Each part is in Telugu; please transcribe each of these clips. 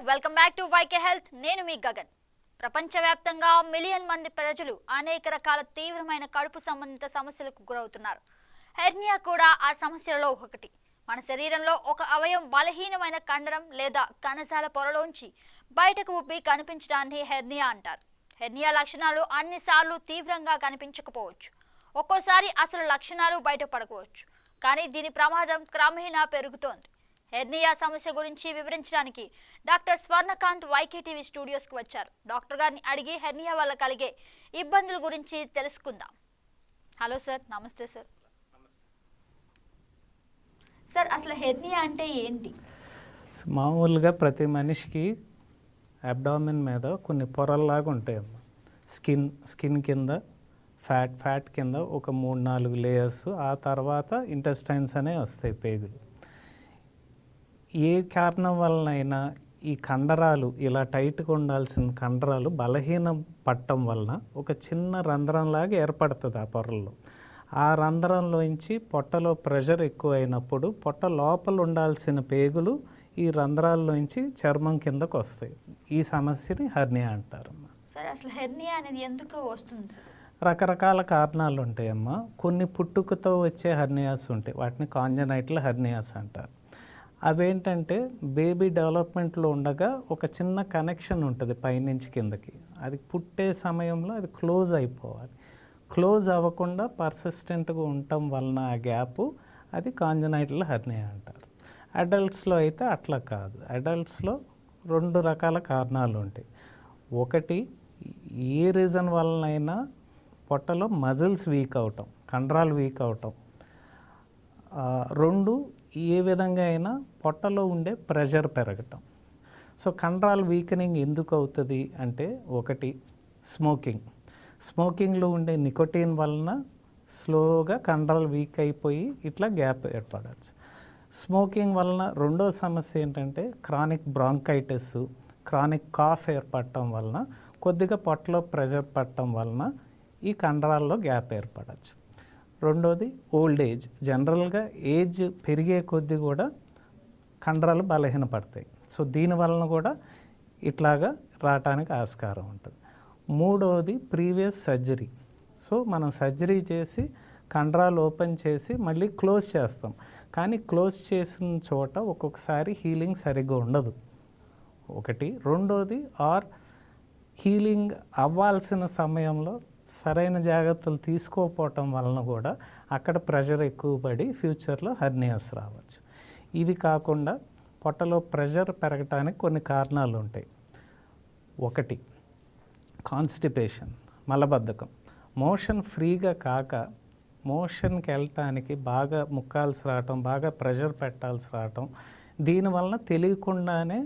Welcome back to YK health. నేను మీ గగన్. ప్రపంచవ్యాప్తంగా మిలియన్ మంది ప్రజలు అనేక రకాల తీవ్రమైన కడుపు సంబంధిత సమస్యలకు గురవుతున్నారు. హెర్నియా కూడా ఆ సమస్యలలో ఒకటి. మన శరీరంలో ఒక అవయవం బలహీనమైన కండరం లేదా కణజాల పొరలోంచి బయటకు ఉబ్బి కనిపించడాన్ని హెర్నియా అంటారు. హెర్నియా లక్షణాలు అన్నిసార్లు తీవ్రంగా కనిపించకపోవచ్చు, ఒక్కోసారి అసలు లక్షణాలు బయటపడకపోవచ్చు. కానీ దీని ప్రమాదం క్రమేణా పెరుగుతోంది. హెర్నియా సమస్య గురించి వివరించడానికి డాక్టర్ స్వర్ణకాంత్ వైకే టీవీ స్టూడియోస్కి వచ్చారు. డాక్టర్ గారిని అడిగి హెర్నియా వల్ల కలిగే ఇబ్బందుల గురించి తెలుసుకుందాం. హలో సార్, నమస్తే సార్. సార్, అసలు హెర్నియా అంటే ఏంటి? మామూలుగా ప్రతి మనిషికి అబ్డామిన్ మీద కొన్ని పొరల్లాగా ఉంటాయమ్మా. స్కిన్ కింద ఫ్యాట్ కింద ఒక 3-4 లేయర్స్, ఆ తర్వాత ఇంటెస్టైన్స్ అనేవి వస్తాయి, పేగులు. ఏ కారణం వలనైనా ఈ కండరాలు ఇలా టైట్గా ఉండాల్సిన కండరాలు బలహీనం పట్టడం వలన ఒక చిన్న రంధ్రంలాగా ఏర్పడుతుంది ఆ పొరల్లో. ఆ రంధ్రంలోంచి పొట్టలో ప్రెషర్ ఎక్కువ అయినప్పుడు పొట్ట లోపల ఉండాల్సిన పేగులు ఈ రంధ్రాల్లోంచి చర్మం కిందకు వస్తాయి. ఈ సమస్యని హెర్నియా అంటారు. సార్, అసలు హెర్నియా అనేది ఎందుకు వస్తుంది సార్? రకరకాల కారణాలు ఉంటాయమ్మా. కొన్ని పుట్టుకతో వచ్చే హెర్నియాస్ ఉంటాయి, వాటిని కాంజనైటల్ హెర్నియాస్ అంటారు. అవేంటంటే బేబీ డెవలప్మెంట్లో ఉండగా ఒక చిన్న కనెక్షన్ ఉంటుంది పైనుంచి కిందకి. అది పుట్టే సమయంలో అది క్లోజ్ అయిపోవాలి. క్లోజ్ అవ్వకుండా పర్సిస్టెంట్గా ఉండటం వలన ఆ గ్యాపు, అది కాంజనైటల్ హెర్నియా అంటారు. అడల్ట్స్లో అయితే అట్లా కాదు. అడల్ట్స్లో 2 రకాల కారణాలు ఉంటాయి. ఒకటి, ఏ రీజన్ వలనైనా పొట్టలో మజిల్స్ వీక్ అవటం, కండరాలు వీక్ అవటం. 2, ఏ విధంగా అయినా పొట్టలో ఉండే ప్రెషర్ పెరగటం. సో కండరాలు వీకనింగ్ ఎందుకు అవుతుంది అంటే, ఒకటి స్మోకింగ్లో ఉండే నికోటిన్ వలన స్లోగా కండరాలు వీక్ అయిపోయి ఇట్లా గ్యాప్ ఏర్పడవచ్చు. స్మోకింగ్ వలన రెండో సమస్య ఏంటంటే క్రానిక్ బ్రాంకైటిస్, క్రానిక్ కాఫ్ ఏర్పడటం వలన కొద్దిగా పొట్టలో ప్రెషర్ పడటం వలన ఈ కండరాల్లో గ్యాప్ ఏర్పడవచ్చు. రెండోది ఓల్డ్ ఏజ్. జనరల్గా ఏజ్ పెరిగే కొద్దీ కూడా కండరాలు బలహీనపడతాయి. సో దీనివలన కూడా ఇట్లాగా రావటానికి ఆస్కారం ఉంటుంది. మూడవది ప్రీవియస్ సర్జరీ. సో మనం సర్జరీ చేసి కండరాలు ఓపెన్ చేసి మళ్ళీ క్లోజ్ చేస్తాం, కానీ క్లోజ్ చేసిన చోట ఒక్కొక్కసారి హీలింగ్ సరిగ్గా ఉండదు, ఒకటి. రెండోది, హీలింగ్ అవ్వాల్సిన సమయంలో సరైన జాగ్రత్తలు తీసుకోకపోవటం వలన కూడా అక్కడ ప్రెషర్ ఎక్కువ పడి ఫ్యూచర్లో హెర్నియాస్ రావచ్చు. ఇవి కాకుండా పొట్టలో ప్రెషర్ పెరగటానికి కొన్ని కారణాలు ఉంటాయి. ఒకటి, కాన్స్టిపేషన్, మలబద్ధకం. మోషన్ ఫ్రీగా కాక మోషన్కి వెళ్ళటానికి బాగా ముక్కాల్సి రావటం, బాగా ప్రెషర్ పెట్టాల్సి రావటం. దీనివలన తెలియకుండానే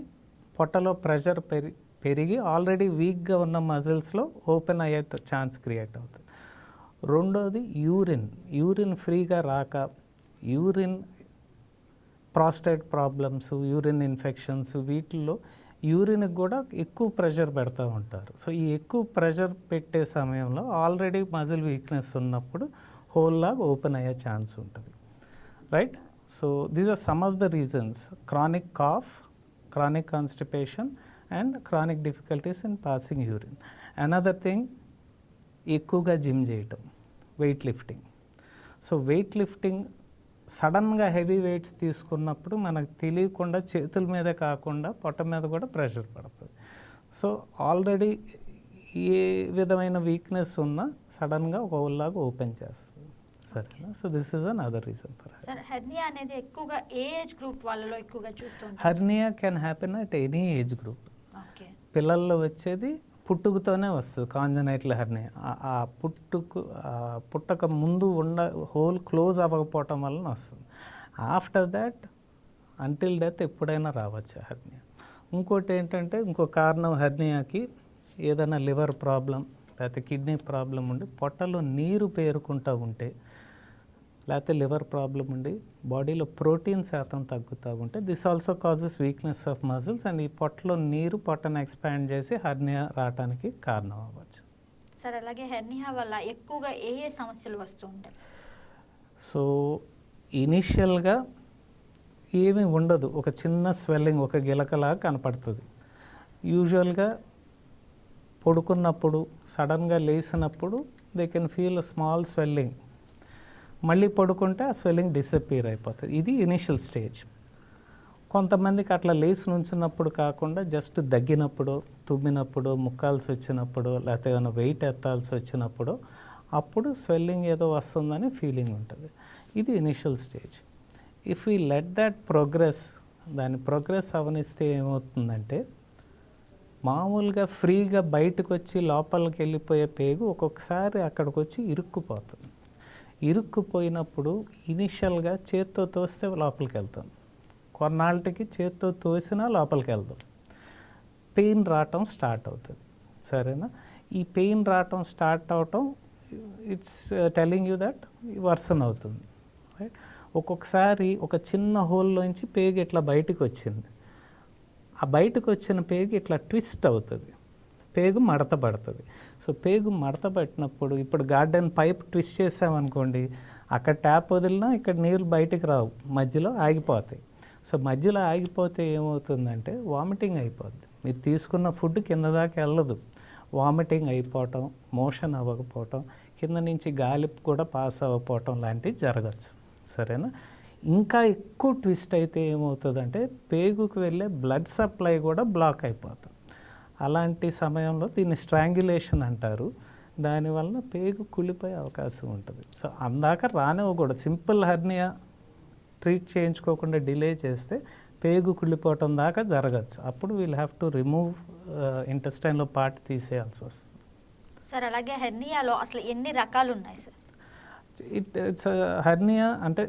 పొట్టలో ప్రెషర్ పెరిగి ఆల్రెడీ వీక్గా ఉన్న మజిల్స్లో ఓపెన్ అయ్యే ఛాన్స్ క్రియేట్ అవుతుంది. రెండోది, యూరిన్ ఫ్రీగా రాక, ప్రాస్టేట్ ప్రాబ్లమ్స్, యూరిన్ ఇన్ఫెక్షన్స్, వీటిల్లో యూరిన్కి కూడా ఎక్కువ ప్రెషర్ పెడతా ఉంటారు. సో ఈ ఎక్కువ ప్రెషర్ పెట్టే సమయంలో ఆల్రెడీ మజిల్ వీక్నెస్ ఉన్నప్పుడు హోల్లాగా ఓపెన్ అయ్యే ఛాన్స్ ఉంటుంది, right? So these are some of the reasons: chronic cough, chronic constipation and chronic difficulties in passing urine. Another thing, ఎక్కువగా జిమ్ చేయటం, weight lifting. So weight lifting సడన్గా హెవీ వెయిట్స్ తీసుకున్నప్పుడు మనకు తెలియకుండా చేతుల మీదే కాకుండా పొట్ట మీద కూడా ప్రెషర్ పడుతుంది. సో ఆల్రెడీ ఏ విధమైన వీక్నెస్ ఉన్నా సడన్గా ఒక హోల్లాగా ఓపెన్ చేస్తుంది, సరేనా? So this is another reason for hernia అనేది ఎక్కువగా ఏ ఏజ్ గ్రూప్ వాళ్ళలో ఎక్కువగా చూస్తుంటారు? Hernia can happen at any age group. పిల్లల్లో వచ్చేది పుట్టుకతోనే వస్తుంది కాంజనైటల్ హెర్నియా. ఆ పుట్టక ముందు హోల్ క్లోజ్ అవ్వకపోవటం వలన వస్తుంది. ఆఫ్టర్ దాట్ అంటిల్ డెత్ ఎప్పుడైనా రావచ్చు హెర్నియా. ఇంకోటి ఏంటంటే, ఇంకో కారణం హెర్నియాకి ఏదైనా లివర్ ప్రాబ్లం లేకపోతే కిడ్నీ ప్రాబ్లం ఉండి పొట్టలో నీరు పేరుకుంటూ ఉంటే, లేకపోతే లివర్ ప్రాబ్లం ఉండి బాడీలో ప్రోటీన్ శాతం తగ్గుతూ ఉంటే, this also causes weakness of muscles and ఈ పొట్టలో నీరు పొట్టను ఎక్స్పాండ్ చేసి హెర్నియా రావడానికి కారణం అవ్వచ్చు. సార్, అలాగే హెర్నియా వల్ల ఎక్కువగా ఏ సమస్యలు వస్తూ ఉంటాయి? సో ఇనిషియల్గా ఏమీ ఉండదు, ఒక చిన్న స్వెల్లింగ్, ఒక గిలకలాగా కనపడుతుంది. యూజువల్గా పడుకున్నప్పుడు సడన్గా లేచినప్పుడు they can feel small swelling. మళ్ళీ పడుకుంటే ఆ స్వెల్లింగ్ డిసపియర్ అయిపోతుంది. ఇది ఇనిషియల్ స్టేజ్. కొంతమందికి అట్లా లేచి నుంచున్నప్పుడు కాకుండా జస్ట్ దగ్గినప్పుడు, తుమ్మినప్పుడు, ముక్కాల్సి వచ్చినప్పుడు, లేకపోతే ఏమైనా వెయిట్ ఎత్తాల్సి వచ్చినప్పుడు అప్పుడు స్వెల్లింగ్ ఏదో వస్తుందని ఫీలింగ్ ఉంటుంది. ఇది initial stage. If we let that progress, దాని ప్రోగ్రెస్ అవనిస్తే ఏమవుతుందంటే మామూలుగా ఫ్రీగా బయటకు వచ్చి లోపలికి వెళ్ళిపోయే పేగు ఒక్కొక్కసారి అక్కడికి వచ్చి ఇరుక్కుపోతుంది. ఇరుక్కుపోయినప్పుడు ఇనిషియల్గా చేత్తో తోస్తే లోపలికి వెళ్తాం, కొన్నాళ్ళకి చేత్తో తోసినా లోపలికి వెళ్దాం, పెయిన్ రావటం స్టార్ట్ అవుతుంది. సరేనా? ఈ పెయిన్ రావటం స్టార్ట్ అవటం it's telling you that worsen అవుతుంది. రైట్? ఒక్కొక్కసారి ఒక చిన్న హోల్లోంచి పేగు ఇట్లా బయటకు వచ్చింది, ఆ బయటకు వచ్చిన పేగు ఇట్లా ట్విస్ట్ అవుతుంది, పేగు మడత పడుతుంది. సో పేగు మడత పట్టినప్పుడు ఇప్పుడు గార్డెన్ పైప్ ట్విస్ట్ చేసామనుకోండి, అక్కడ ట్యాప్ వదిలినా ఇక్కడ నీళ్ళు బయటికి రావు, మధ్యలో ఆగిపోతాయి. సో మధ్యలో ఆగిపోతే ఏమవుతుందంటే వామిటింగ్ అయిపోద్ది. మీరు తీసుకున్న ఫుడ్ కింద దాకా వెళ్ళదు, వామిటింగ్ అయిపోవటం, మోషన్ అవ్వకపోవటం, కింద నుంచి గాలి కూడా పాస్ అవ్వకపోవటం లాంటివి జరగచ్చు. సరేనా? ఇంకా ఎక్కువ ట్విస్ట్ అయితే ఏమవుతుందంటే పేగుకు వెళ్ళే బ్లడ్ సప్లై కూడా బ్లాక్ అయిపోతుంది. అలాంటి సమయంలో దీన్ని స్ట్రాంగ్యులేషన్ అంటారు. దానివల్ల పేగు కుళ్ళిపోయే అవకాశం ఉంటుంది. సో అందాక రానివ్వకూడదు. సింపుల్ హెర్నియా ట్రీట్ చేయించుకోకుండా డిలే చేస్తే పేగు కుళ్ళిపోవటం దాకా జరగచ్చు. అప్పుడు వీల్ హ్యావ్ టు రిమూవ్ ఇంటెస్టైన్లో పార్ట్ తీసేయాల్సి వస్తుంది. సార్ అలాగే హెర్నియాలో అసలు ఎన్ని రకాలు ఉన్నాయి సార్? ఇట్స్ హెర్నియా అంటే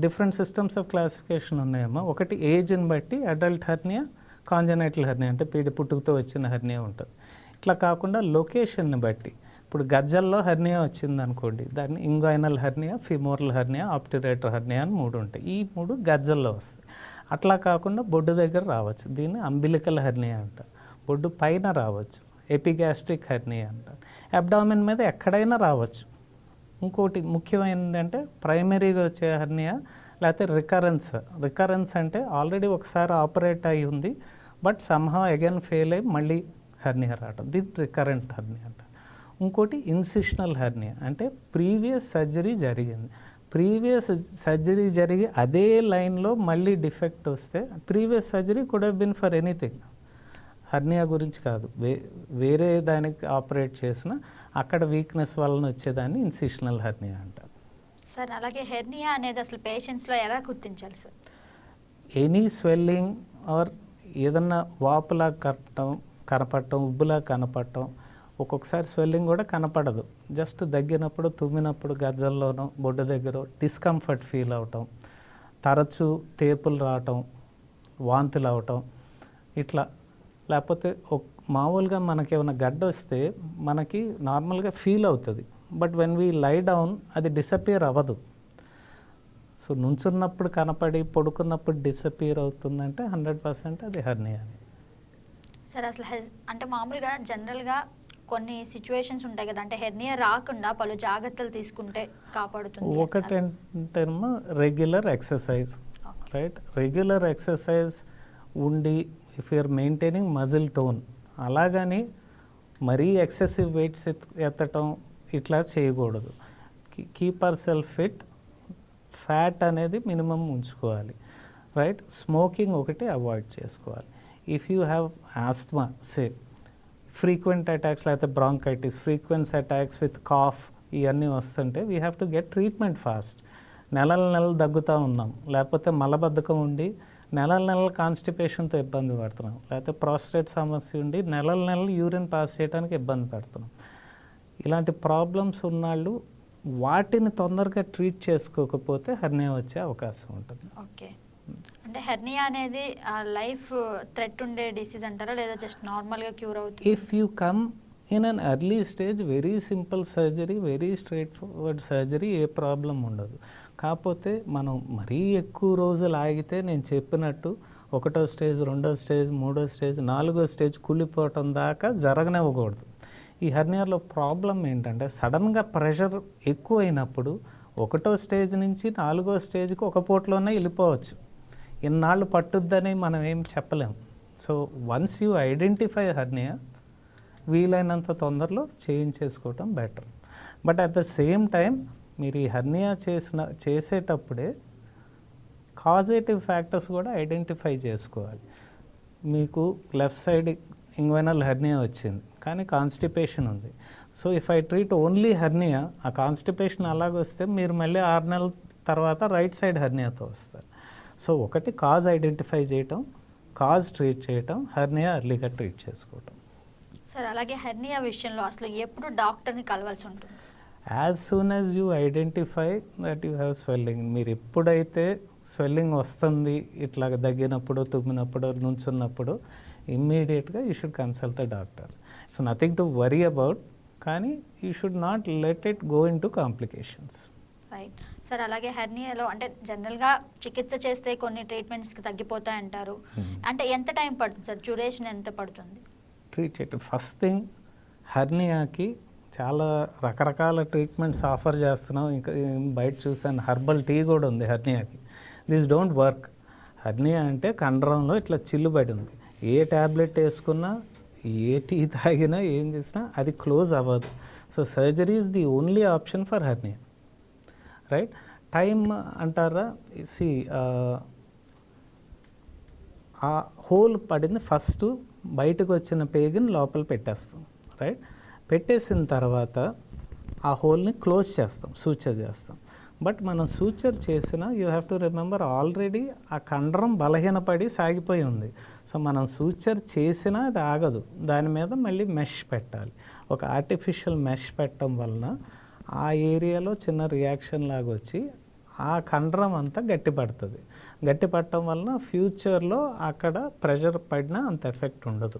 డిఫరెంట్ సిస్టమ్స్ ఆఫ్ క్లాసిఫికేషన్ ఉన్నాయమ్మా. ఒకటి ఏజ్ని బట్టి అడల్ట్ హెర్నియా, కాంజనైటల్ హెర్నియా అంటే పుట్టుకతో వచ్చిన హెర్నియా ఉంటుంది. ఇట్లా కాకుండా లొకేషన్ని బట్టి, ఇప్పుడు గజ్జల్లో హెర్నియా వచ్చింది అనుకోండి, దాన్ని inguinal hernia, femoral hernia, obturator hernia అని 3 ఉంటాయి. ఈ 3 గజ్జల్లో వస్తాయి. అట్లా కాకుండా బొడ్డు దగ్గర రావచ్చు, దీన్ని అంబిలికల్ హెర్నియా అంటారు. బొడ్డు పైన రావచ్చు, ఎపిగాస్ట్రిక్ హెర్నియా అంటారు. అబ్డామిన్ మీద ఎక్కడైనా రావచ్చు. ఇంకోటి ముఖ్యమైనది అంటే ప్రైమరీగా వచ్చే హెర్నియా లేకపోతే రికరెన్స్ అంటే ఆల్రెడీ ఒకసారి ఆపరేట్ అయి ఉంది, బట్ సమ్హౌ అగైన్ ఫెయిల్ అయ్యి మళ్ళీ హెర్నియా రావడం, దీన్ని రికరెంట్ హెర్నియా అంటారు. ఇంకోటి ఇన్సిషనల్ హెర్నియా అంటే ప్రీవియస్ సర్జరీ జరిగింది, ప్రీవియస్ సర్జరీ జరిగి అదే లైన్లో మళ్ళీ డిఫెక్ట్ వస్తే, previous surgery could have been for anything, hernia గురించి కాదు, వేరే దానికి ఆపరేట్ చేసిన అక్కడ వీక్నెస్ వలన వచ్చేదాన్ని ఇన్సిషనల్ హెర్నియా అంటారు. సార్ అలాగే హెర్నియా అనేది అసలు పేషెంట్స్లో ఎలా గుర్తించాలి సార్? ఎనీ స్వెల్లింగ్ ఆర్ ఏదన్నా వాపులా కనపడటం, ఉబ్బులా కనపడటం, ఒక్కొక్కసారి స్వెల్లింగ్ కూడా కనపడదు, జస్ట్ దగ్గినప్పుడు, తుమ్మినప్పుడు, గజ్జల్లోనో బొడ్డు దగ్గర డిస్కంఫర్ట్ ఫీల్ అవటం, తరచూ తేపులు రావటం, వాంతులు అవటం, ఇట్లా. లేకపోతే మామూలుగా మనకి ఏమైనా గడ్డ వస్తే మనకి నార్మల్గా ఫీల్ అవుతుంది, but when we lie down అది డిసపియర్ అవ్వదు. సో నుంచున్నప్పుడు కనపడి పడుకున్నప్పుడు డిసపియర్ అవుతుందంటే 100% అది హెర్నియా. సార్ అసలు అంటే మామూలుగా జనరల్గా కొన్ని సిచ్యువేషన్స్ ఉంటాయి కదా, అంటే హెర్నియా రాకుండా పలు జాగ్రత్తలు తీసుకుంటే కాపాడుతుంది. ఒకటేమో regular exercise, right? Regular exercise ఉండి if you're maintaining muscle tone, అలాగని మరీ ఎక్సెసివ్ వెయిట్స్ ఎత్తటం ఇట్లా చేయకూడదు. Keep our self fit, fat అనేది మినిమం ఉంచుకోవాలి, రైట్? స్మోకింగ్ ఒకటి అవాయిడ్ చేసుకోవాలి. If you have asthma, say frequent attacks లేకపోతే bronchitis, frequent attacks with cough ఇవన్నీ వస్తుంటే we have to get treatment fast. నెలలు దగ్గుతూ ఉన్నాం, లేకపోతే మలబద్ధకం ఉండి నెలలు కాన్స్టిపేషన్తో ఇబ్బంది పడుతున్నాం, లేకపోతే ప్రాస్టేట్ సమస్య ఉండి నెలలు యూరిన్ పాస్ చేయడానికి ఇబ్బంది పడుతున్నాం. ఇలాంటి ప్రాబ్లమ్స్ ఉన్నాళ్ళు వాటిని తొందరగా ట్రీట్ చేసుకోకపోతే హెర్నియా వచ్చే అవకాశం ఉంటుంది. ఓకే, అంటే హెర్నియా అనేది లైఫ్ థ్రెట్ ఉండే డిసీజ్ అంటారా, లేదా జస్ట్ నార్మల్గా క్యూర్ అవుతుంది? If you come in an early stage, very simple surgery, very straight forward surgery, A problem ఉండదు. కాకపోతే మనం మరీ ఎక్కువ రోజులు ఆగితే నేను చెప్పినట్టు 1వ స్టేజ్, 2వ స్టేజ్, 3వ స్టేజ్, 4వ స్టేజ్ కూలిపోవటం దాకా జరగనివ్వకూడదు. ఈ హెర్నియాలో ప్రాబ్లం ఏంటంటే సడన్గా ప్రెషర్ ఎక్కువైనప్పుడు 1వ స్టేజ్ నుంచి 4వ స్టేజ్కి ఒక పూటలోనే వెళ్ళిపోవచ్చు. ఇన్నాళ్ళు పట్టుద్దని మనం ఏం చెప్పలేం. So once you identify hernia వీలైనంత తొందరలో చేయించేసుకోవటం better. But at the same time మీరు ఈ హెర్నియా చేసేటప్పుడే కాజేటివ్ ఫ్యాక్టర్స్ కూడా ఐడెంటిఫై చేసుకోవాలి. మీకు లెఫ్ట్ సైడ్ ఇంగ్వైనల్ హెర్నియా వచ్చింది కానీ కాన్స్టిపేషన్ ఉంది. So if I treat only hernia, ఆ కాన్స్టిపేషన్ అలాగొస్తే మీరు మళ్ళీ 6 నెలల తర్వాత రైట్ సైడ్ హెర్నియాతో వస్తారు. సో ఒకటి కాజ్ ఐడెంటిఫై చేయటం, కాజ్ ట్రీట్ చేయటం, హెర్నియా ఎర్లీగా ట్రీట్ చేసుకోవటం. సార్ అలాగే హెర్నియా విషయంలో అసలు ఎప్పుడు డాక్టర్ని కలవాల్సి ఉంటుంది? As soon as you identify that you have swelling, మీరు ఎప్పుడైతే స్వెల్లింగ్ వస్తుంది ఇట్లా దగ్గినప్పుడు, తుమ్మినప్పుడు, నుంచున్నప్పుడు ఇమ్మీడియట్గా you should consult the doctor. It's nothing to worry about, కానీ you should not let it go into complications. Right sir. అలాగే హెర్నియాలో అంటే జనరల్గా చికిత్స చేస్తే కొన్ని ట్రీట్మెంట్స్కి తగ్గిపోతాయి అంటారు. అంటే ఎంత టైం పడుతుంది సార్? డ్యూరేషన్ ఎంత పడుతుంది? ట్రీట్ చేయటం ఫస్ట్ థింగ్, హెర్నియాకి చాలా రకరకాల ట్రీట్మెంట్స్ ఆఫర్ చేస్తున్నాం. ఇంకా బయట చూసాను హెర్బల్ టీ కూడా ఉంది హెర్నియాకి. This don't work. హెర్నియా అంటే కండరంలో ఇట్లా చిల్లుబడి ఉంది. ఏ ట్యాబ్లెట్ వేసుకున్నా, ఏ టీ తాగినా, ఏం చేసినా అది క్లోజ్ అవ్వదు. So surgery is the only option for hernia. Right. Time అంటారా? సి ఆ హోల్ పడింది, ఫస్ట్ బయటకు వచ్చిన పేగుని లోపల పెట్టేస్తాం. రైట్. పెట్టేసిన తర్వాత ఆ హోల్ని క్లోజ్ చేస్తాం, సూచర్ చేస్తాం. బట్ మనం సూచర్ చేసిన you have to remember already ఆ కండరం బలహీనపడి సాగిపోయి ఉంది. సో మనం సూచర్ చేసినా అది ఆగదు, దాని మీద మళ్ళీ మెష్ పెట్టాలి. ఒక ఆర్టిఫిషియల్ మెష్ పెట్టడం వలన ఆ ఏరియాలో చిన్న రియాక్షన్ లాగా వచ్చి ఆ కండరం అంతా గట్టిపడుతుంది. గట్టిపడటం వలన ఫ్యూచర్లో అక్కడ ప్రెషర్ పడినా అంత ఎఫెక్ట్ ఉండదు.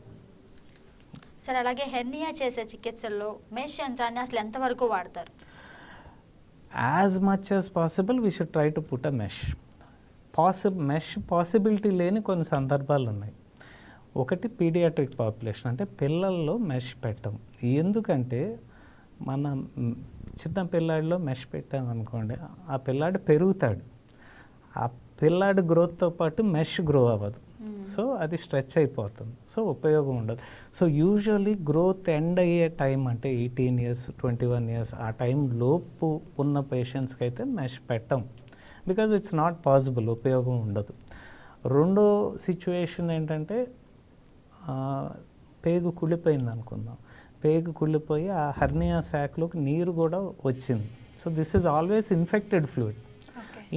సార్ అలాగే హెర్నియా చేసే చికిత్సల్లో మెష్ యంత్రాన్ని అసలు ఎంతవరకు వాడతారు? As much as possible we should try to put a mesh. Mesh possibility లేని కొన్ని సందర్భాలు ఉన్నాయి. ఒకటి పీడియాట్రిక్ పాపులేషన్, అంటే పిల్లల్లో మెష్ పెట్టం. ఎందుకంటే మన చిన్న పిల్లాడిలో మెష్ పెట్టామనుకోండి, ఆ పిల్లాడు పెరుగుతాడు, ఆ పిల్లాడి గ్రోత్తో పాటు మెష్ గ్రో అవ్వదు. సో అది స్ట్రెచ్ అయిపోతుంది, సో ఉపయోగం ఉండదు. సో యూజువలీ గ్రోత్ ఎండ్ అయ్యే టైం అంటే 18 years 21 years ఆ టైం లోపు ఉన్న పేషెంట్స్కి అయితే మెష్ పెట్టం, బికాజ్ ఇట్స్ నాట్ పాసిబుల్, ఉపయోగం ఉండదు. రెండో సిచ్యువేషన్ ఏంటంటే పేగు కుళ్ళిపోయింది అనుకుందాం. పేగు కుళ్ళిపోయి ఆ హెర్నియా శాక్లోకి నీరు కూడా వచ్చింది. So this is always infected fluid.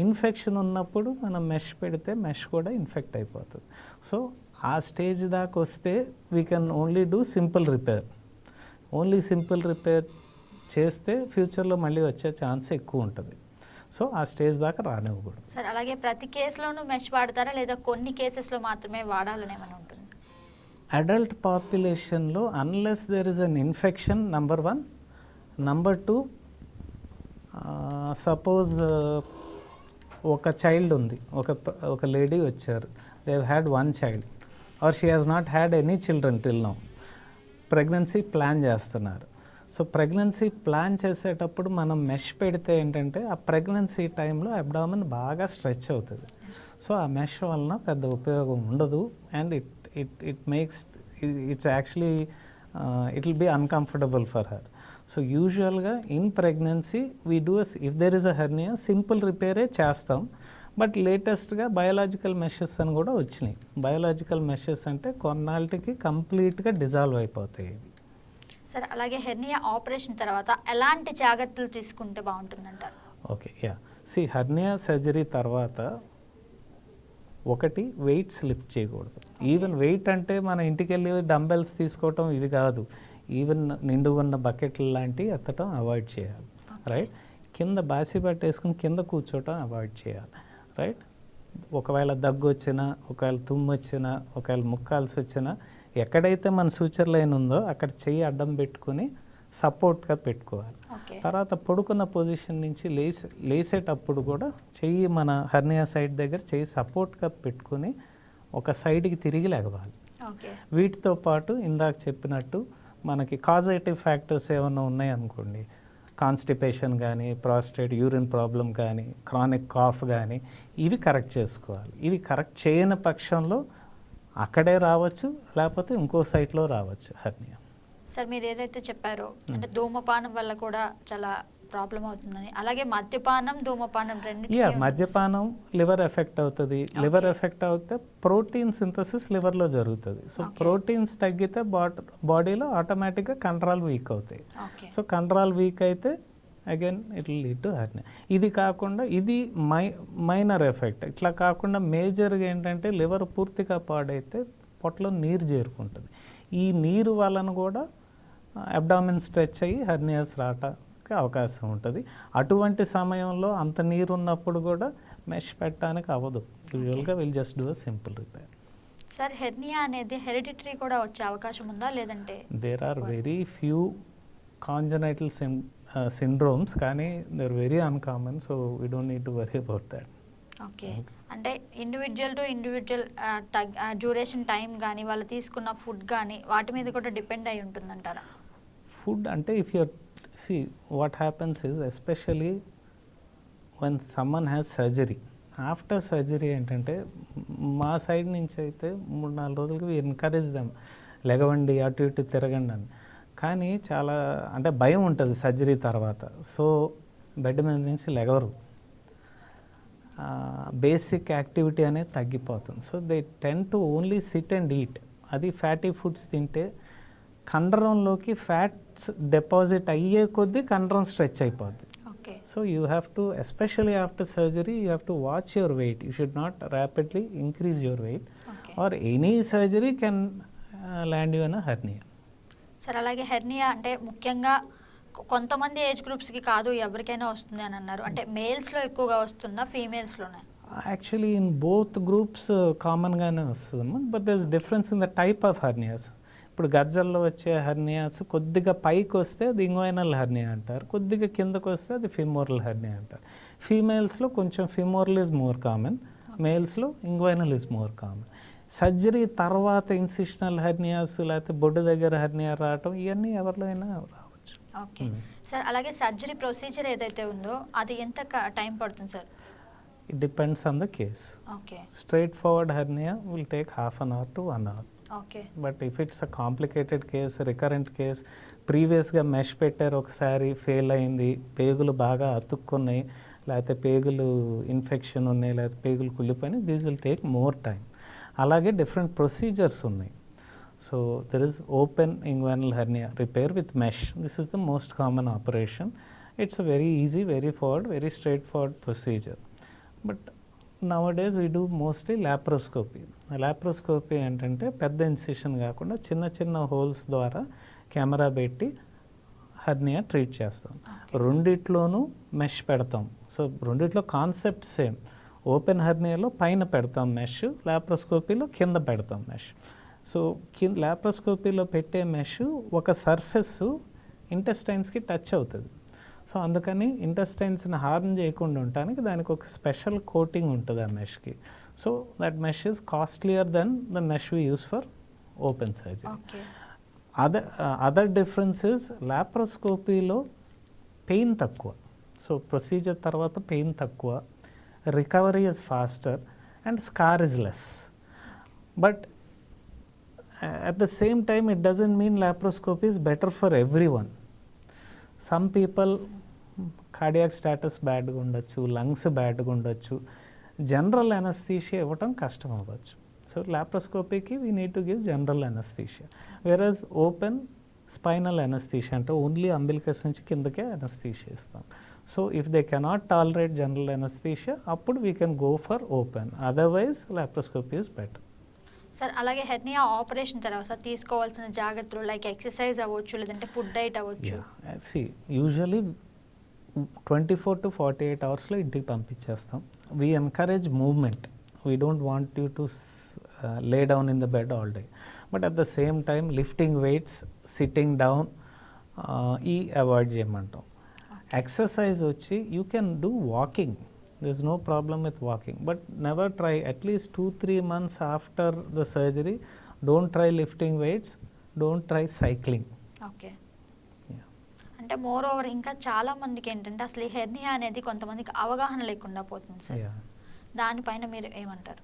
Infection ఉన్నప్పుడు మనం మెష్ పెడితే మెష్ కూడా ఇన్ఫెక్ట్ అయిపోతుంది. సో ఆ స్టేజ్ దాకా వస్తే we can only do simple repair. Only simple repair చేస్తే ఫ్యూచర్లో మళ్ళీ వచ్చే ఛాన్స్ ఎక్కువ ఉంటుంది. సో ఆ స్టేజ్ దాకా రానివ్వకూడదు. సార్ అలాగే ప్రతి కేసులోనూ మెష్ వాడతారా లేదా కొన్ని కేసెస్లో మాత్రమే వాడాలని ఏమైనా ఉంటుంది? అడల్ట్ పాపులేషన్లో unless there is an infection, number 1. Number 2, suppose ఒక చైల్డ్ ఉంది, ఒక లేడీ వచ్చారు, they had 1 child or she has not had any children till now. Pregnancy plan చేస్తున్నారు. సో ప్రెగ్నెన్సీ ప్లాన్ చేసేటప్పుడు మనం మెష్ పెడితే ఏంటంటే ఆ ప్రెగ్నెన్సీ టైంలో అబ్డామిన్ బాగా స్ట్రెచ్ అవుతుంది. సో ఆ మెష్ వలన పెద్ద ఉపయోగం ఉండదు. And it makes it's actually it will be uncomfortable for her. So usually in pregnancy we do if there is a hernia simple repair చేస్తాం. బట్ లేటెస్ట్గా బయోలాజికల్ మెషెస్ అని కూడా వచ్చినాయి. బయోలాజికల్ మెషెస్ అంటే కొన్నాళ్ళకి కంప్లీట్గా డిజాల్వ్ అయిపోతాయి. సార్ అలాగే హెర్నియా ఆపరేషన్ తర్వాత ఎలాంటి జాగ్రత్తలు తీసుకుంటే బాగుంటుందంటారు? Okay, yeah, see hernia surgery తర్వాత ఒకటి వెయిట్స్ లిఫ్ట్ చేయకూడదు. ఈవెన్ వెయిట్ అంటే మన ఇంటికి వెళ్ళి డంబెల్స్ తీసుకోవటం ఇది కాదు. ఈవెన్ నిండుగా ఉన్న బకెట్లు లాంటివి ఎత్తటం అవాయిడ్ చేయాలి. రైట్. కింద బాసి పట్టేసుకుని కింద కూర్చోవటం అవాయిడ్ చేయాలి. రైట్. ఒకవేళ దగ్గు వచ్చినా, ఒకవేళ తుమ్ము వచ్చినా, ఒకవేళ ముక్కాల్సి వచ్చినా ఎక్కడైతే మన సూచర్ లైన్ ఉందో అక్కడ చెయ్యి అడ్డం పెట్టుకుని సపోర్ట్గా పెట్టుకోవాలి. తర్వాత పడుకున్న పొజిషన్ నుంచి లేసేటప్పుడు కూడా చెయ్యి మన హెర్నియా సైడ్ దగ్గర చెయ్యి సపోర్ట్గా పెట్టుకుని ఒక సైడ్కి తిరిగి లెగవాలి. వీటితో పాటు ఇందాక చెప్పినట్టు మనకి కాజేటివ్ ఫ్యాక్టర్స్ ఏమైనా ఉన్నాయనుకోండి, కాన్స్టిపేషన్ కానీ, ప్రాస్టేట్ యూరిన్ ప్రాబ్లం కానీ, క్రానిక్ కాఫ్ కానీ, ఇవి కరెక్ట్ చేసుకోవాలి. ఇవి కరెక్ట్ చేయని పక్షంలో అక్కడే రావచ్చు, లేకపోతే ఇంకో సైట్లో రావచ్చు హెర్నియా. సార్ మీరు ఏదైతే చెప్పారో అంటే ధూమపానం వల్ల కూడా చాలా ప్రాబ్లం అవుతుందని, అలాగే మద్యపానం ధూమపానం రెండింటికి మద్యపానం లివర్ ఎఫెక్ట్ అవుతుంది. లివర్ ఎఫెక్ట్ అవుతే ప్రోటీన్ సింథసిస్ లివర్లో జరుగుతుంది. సో ప్రోటీన్స్ తగ్గితే బాడీలో ఆటోమేటిక్గా కంట్రోల్ వీక్ అవుతాయి. సో కంట్రోల్ వీక్ అయితే again it will lead to hernia. ఇది కాకుండా ఇది మైనర్ ఎఫెక్ట్. ఇట్లా కాకుండా మేజర్గా ఏంటంటే లివర్ పూర్తిగా పాడైతే పొట్టలో నీరు చేరుకుంటుంది. ఈ నీరు వలన కూడా అబ్డామిన్ స్ట్రెచ్ అయ్యి హెర్నియాస్ రావడానికి అవకాశం ఉంటుంది. అటువంటి సమయంలో అంత నీరు ఉన్నప్పుడు కూడా మెష్ పెట్టడానికి అవ్వదు. యూజువల్గా will just do a simple repair. Sir hernia అనేది హెరిడిటరీ కూడా వచ్చే అవకాశం ఉందా లేదంటే? There are very few congenital syndromes, కానీ they are very uncommon. So we don't need to worry about that. Okay, అంటే individual to individual duration time కానీ వాళ్ళు తీసుకున్న ఫుడ్ కానీ వాటి మీద కూడా డిపెండ్ అయి ఉంటుందంటారా? ఫుడ్ అంటే if you're what happens is especially one someone has surgery, after surgery ఏంటంటే మా సైడ్ నుంచి అయితే 3-4 రోజులకి ఎన్కరేజ్ దెమ్, లెగవండి అటు ఇటు తిరగండి అని. కానీ చాలా అంటే భయం ఉంటుంది సర్జరీ తర్వాత. సో బెడ్ మీద నుంచి లెగవరు, బేసిక్ యాక్టివిటీ అనేది తగ్గిపోతుంది. So they ten to only SIT and eat. అది ఫ్యాటీ ఫుడ్స్ తింటే కండరంలోకి ఫ్యాట్స్ డిపాజిట్ అయ్యే కొద్దీ కండరం స్ట్రెచ్ అయిపోద్ది. So you have to, especially after surgery, you have to watch your wait. You should not rapidly increase your weight or any surgery can land you in a hernia. Sir అలాగే హెర్నియా అంటే ముఖ్యంగా కొంతమంది ఏజ్ గ్రూప్స్కి కాదు ఎవరికైనా వస్తుంది అని అన్నారు. అంటే మేల్స్లో ఎక్కువగా వస్తుందా ఫీమేల్స్లోనే? యాక్చువల్లీ ఇన్ బోత్ గ్రూప్స్ కామన్గానే వస్తుంది, but there is difference in the type of hernias. ఇప్పుడు గజ్జల్లో వచ్చే హెర్నియాస్ కొద్దిగా పైకి వస్తే అది ఇంగ్వైనల్ హెర్నియా అంటారు, కొద్దిగా కిందకు వస్తే అది ఫిమోరల్ హెర్నియా అంటారు. ఫీమేల్స్లో కొంచెం ఫిమోరల్ ఈజ్ మోర్ కామన్, మేల్స్లో inguinal is more common. Surgery తర్వాత ఇన్సిషనల్ హెర్నియాస్ లేకపోతే బొడ్డు దగ్గర హెర్నియా రావటం ఇవన్నీ ఎవరిలో అయినా రావచ్చు. ఓకే సార్, అలాగే సర్జరీ ప్రొసీజర్ ఏదైతే ఉందో అది ఎంత టైం పడుతుంది sir? It depends on the case. Okay, straight forward hernia will take ½ an hour to 1 hour. Okay, but if it's a complicated case, recurrent case, ప్రీవియస్గా మెష్ పెట్టారు ఒకసారి ఫెయిల్ అయింది, పేగులు బాగా అతుక్కున్నాయి, లేకపోతే పేగులు ఇన్ఫెక్షన్ ఉన్నాయి, లేకపోతే పేగులు కుళ్ళిపోయినాయి, these will take more time. అలాగే డిఫరెంట్ ప్రొసీజర్స్ ఉన్నాయి. So there is open inguinal hernia repair with mesh. This is the most common operation. It's a very easy, very forward, very straight forward procedure. But nowadays we do mostly laparoscopy. Laparoscopy ఏంటంటే పెద్ద ఇన్సిషన్ కాకుండా చిన్న చిన్న హోల్స్ ద్వారా కెమెరా పెట్టి హెర్నియా ట్రీట్ చేస్తాం. రెండిట్లోనూ మెష్ పెడతాం. సో రెండిట్లో కాన్సెప్ట్ సేమ్. ఓపెన్ హెర్నియాలో పైన పెడతాం మెష్, లాప్రోస్కోపీలో కింద పెడతాం మెష్. సో లాప్రోస్కోపీలో పెట్టే మెష్ ఒక సర్ఫేస్ ఇంటెస్టైన్స్కి టచ్ అవుతుంది. సో అందుకని ఇంటెస్టైన్స్ని హార్మ్ చేయకుండా ఉండటానికి దానికి ఒక స్పెషల్ కోటింగ్ ఉంటుంది ఆ మెష్కి. So that mesh is costlier than the mesh we use for open surgery. Other difference is లాప్రోస్కోపీలో పెయిన్ తక్కువ. సో ప్రొసీజర్ తర్వాత పెయిన్ తక్కువ, recovery is faster and scar is less. But at the same time it doesn't mean laparoscopy is better for everyone. Some people cardiac status బ్యాడ్గా ఉండొచ్చు, లంగ్స్ బ్యాడ్గా ఉండొచ్చు, జనరల్ అనస్థీషియా ఇవ్వటం కష్టం అవ్వచ్చు. సో లాప్రోస్కోపీకి we need to give general anaesthesia. Versus open spinal anaesthesia అంటే ఓన్లీ అంబిలికస్ నుంచి కిందకే అనస్థీషియా ఇస్తాం. So if they cannot tolerate general anaesthesia అప్పుడు we can go for open, otherwise laparoscopy is better. Sir అలాగే హెర్నియా ఆపరేషన్ తర్వాత తీసుకోవాల్సిన జాగ్రత్తలు లైక్ ఎక్సర్సైజ్ అవ్వచ్చు, లేదంటే ఫుడ్ డైట్ అవ్వచ్చు? యూజువలీ 24 to 48 అవర్స్లో ఇంటికి పంపించేస్తాం. We encourage movement. We don't want you to lay down in the bed all day. But at the same time lifting weights, sitting down ఈ అవాయిడ్ చేయమంటాం. ఎక్సర్సైజ్ వచ్చి you can do walking. There is no problem with walking, but never try at least 2-3 months after the surgery. Don't try lifting weights, don't try cycling. Okay. అంటే మోర్ ఓవర్ ఇంకా చాలా మందికి ఏంటంటే అసలు ఈ హెర్నియా అనేది కొంతమందికి అవగాహన లేకుండా పోతుంది సార్. దానిపైన మీరు ఏమంటారు?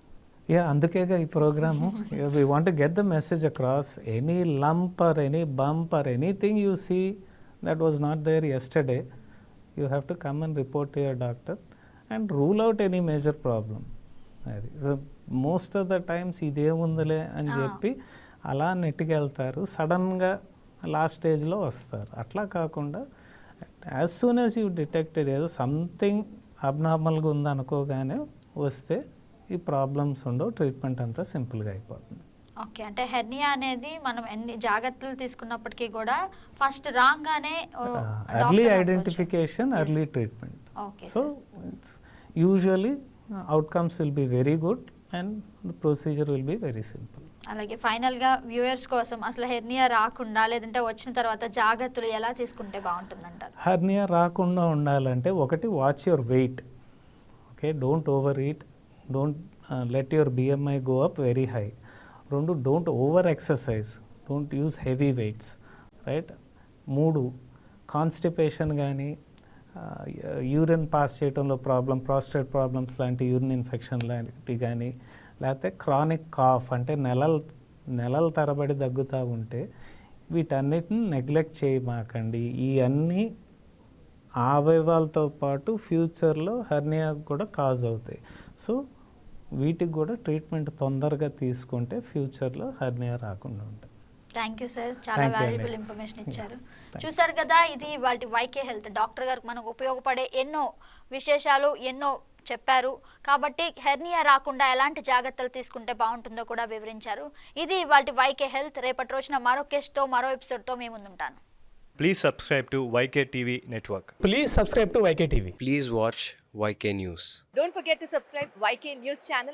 యా అందుకేగా ఈ programme we want get the message across. Any lump or any bump or anything you see that was not there yesterday, you have to come and report to your doctor and rule out any major problem. అది so most of the times ఇదేముందిలే అని చెప్పి అలా నెట్టుకెళ్తారు, సడన్గా లాస్ట్ స్టేజ్లో వస్తారు. అట్లా కాకుండా as soon as you detected ఏదో సంథింగ్ అబ్నార్మల్గా ఉందనుకోగానే వస్తే ఈ ప్రాబ్లమ్స్ ఉండవు, ట్రీట్మెంట్ అంతా సింపుల్గా అయిపోతుంది. ఓకే, అంటే హెర్నియా అనేది మనం ఎన్ని జాగ్రత్తలు తీసుకున్నప్పటికీ కూడా ఫస్ట్ రాగానే early identification, early treatment. Okay, so usually outcomes will be very good and the procedure will be very simple. అలాగే ఫైనల్గా వ్యూయర్స్ కోసం అసలు హెర్నియా రాకుండా లేదంటే వచ్చిన తర్వాత జాగ్రత్తలు ఎలా తీసుకుంటే బాగుంటుందంటారు? హెర్నియా రాకుండా ఉండాలంటే ఒకటి watch your weight. Okay, don't overeat, don't let your BMI go up very high. రెండు, don't over exercise, don't use heavy weights, right. మూడు, కాన్స్టిపేషన్ కానీ యూరిన్ పాస్ చేయడంలో ప్రాబ్లం, ప్రాస్టేట్ ప్రాబ్లమ్స్ లాంటి యూరిన్ ఇన్ఫెక్షన్ లాంటివి కానీ, లేకపోతే క్రానిక్ కాఫ్ అంటే నెలల తరబడి దగ్గుతూ ఉంటే వీటన్నిటిని నెగ్లెక్ట్ చేయమాకండి. ఈ అన్నీ అవయవాలతో పాటు ఫ్యూచర్లో హెర్నియా కూడా కాజ్ అవుతాయి. సో వీటికి కూడా ట్రీట్మెంట్ తొందరగా తీసుకుంటే ఫ్యూచర్లో హెర్నియా రాకుండా ఉంటుంది. థ్యాంక్ యూ సార్, చాలా వాల్యుబుల్ ఇన్ఫర్మేషన్ ఇచ్చారు. చూసారు కదా, ఇది వాటి వైకే హెల్త్ డాక్టర్ గారికి మనకు ఉపయోగపడే ఎన్నో విశేషాలు ఎన్నో చెప్పారు. కాబట్టి హెర్నియా రాకుండా ఎలాంటి జాగ్రత్తలు తీసుకుంటే బాగుంటుందో కూడా వివరించారు. ఇది వాటి వైకే హెల్త్. రేపటి రోజున మరో కేసుతో మరో ఎపిసోడ్తో మేము ముందుంటాను. Please subscribe to YK TV Network. Please subscribe to YK TV. Please watch YK News. Don't forget to subscribe YK News channel